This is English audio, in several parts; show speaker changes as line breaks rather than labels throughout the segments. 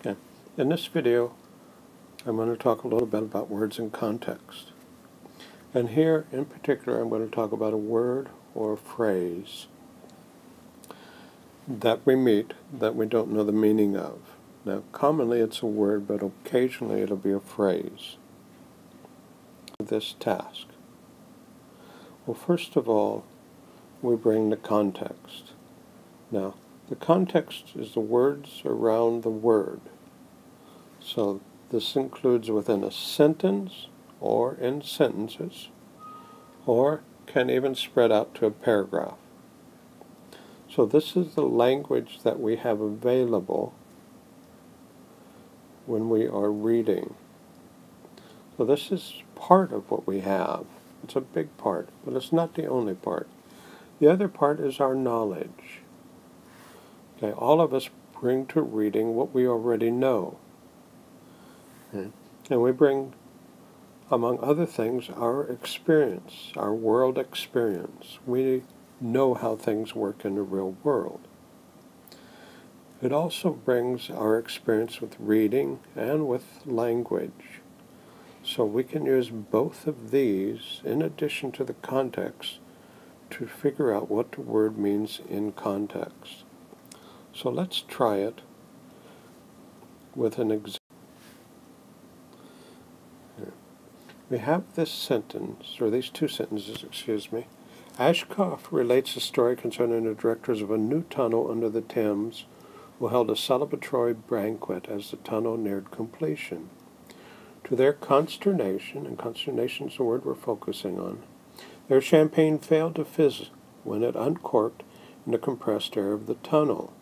Okay. In this video, I'm going to talk a little bit about words in context. And here, in particular, I'm going to talk about a word or a phrase that we meet that we don't know the meaning of. Now, commonly it's a word, but occasionally it'll be a phrase. This task. Well, first of all, we bring the context. Now, the context is the words around the word. So this includes within a sentence or in sentences, or can even spread out to a paragraph. So this is the language that we have available when we are reading. So this is part of what we have. It's a big part, but it's not the only part. The other part is our knowledge. Okay, all of us bring to reading what we already know. Okay. And we bring, among other things, our experience, our world experience. We know how things work in the real world. It also brings our experience with reading and with language. So we can use both of these in addition to the context to figure out what the word means in context. So let's try it with an example. We have this sentence, or these two sentences, excuse me. Ashcroft relates a story concerning the directors of a new tunnel under the Thames who held a celebratory banquet as the tunnel neared completion. To their consternation, and consternation is the word we're focusing on, their champagne failed to fizz when it uncorked in the compressed air of the tunnel.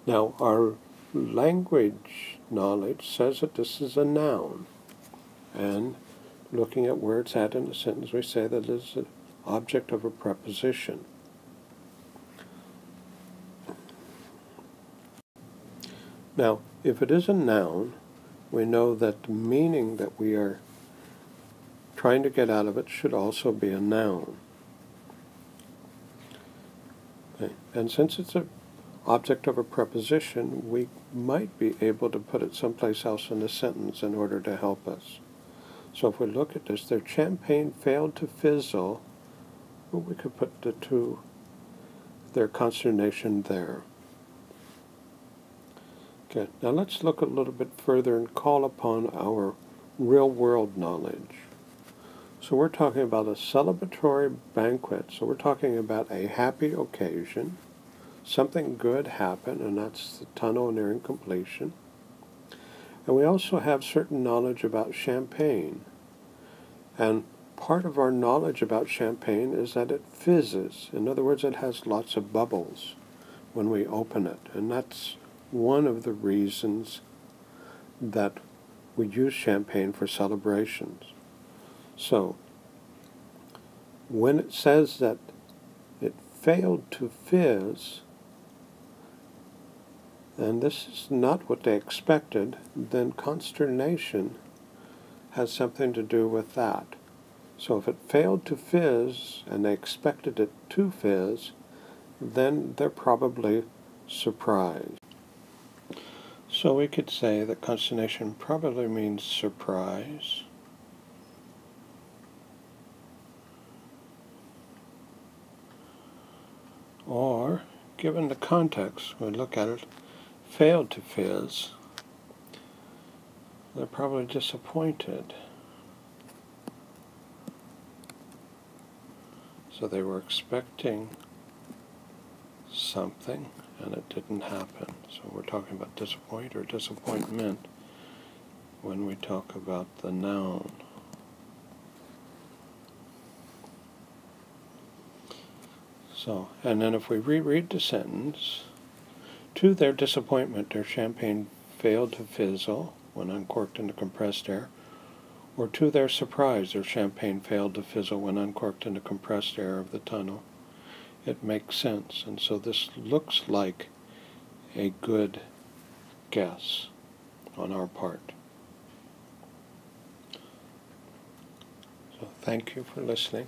Now, our language knowledge says that this is a noun. And looking at where it's at in a sentence, we say that it is an object of a preposition. Now, if it is a noun, we know that the meaning that we are trying to get out of it should also be a noun. Okay. And since it's an object of a preposition, we might be able to put it someplace else in the sentence in order to help us. So if we look at this, their champagne failed to fizzle, well, we could put their consternation there. Okay, now let's look a little bit further and call upon our real-world knowledge. So we're talking about a celebratory banquet, so we're talking about a happy occasion. Something good happened, and that's the tunnel nearing completion. And we also have certain knowledge about champagne. And part of our knowledge about champagne is that it fizzes. In other words, it has lots of bubbles when we open it. And that's one of the reasons that we use champagne for celebrations. So, when it says that it failed to fizz, and this is not what they expected, then consternation has something to do with that. So if it failed to fizz and they expected it to fizz, then they're probably surprised. So we could say that consternation probably means surprise. Or, given the context, we look at it, failed to fizz, they're probably disappointed. So they were expecting something and it didn't happen. So we're talking about disappoint or disappointment when we talk about the noun. So, and then if we reread the sentence, to their disappointment, their champagne failed to fizzle when uncorked in the compressed air, or to their surprise, their champagne failed to fizzle when uncorked in the compressed air of the tunnel. It makes sense, and so this looks like a good guess on our part. So thank you for listening.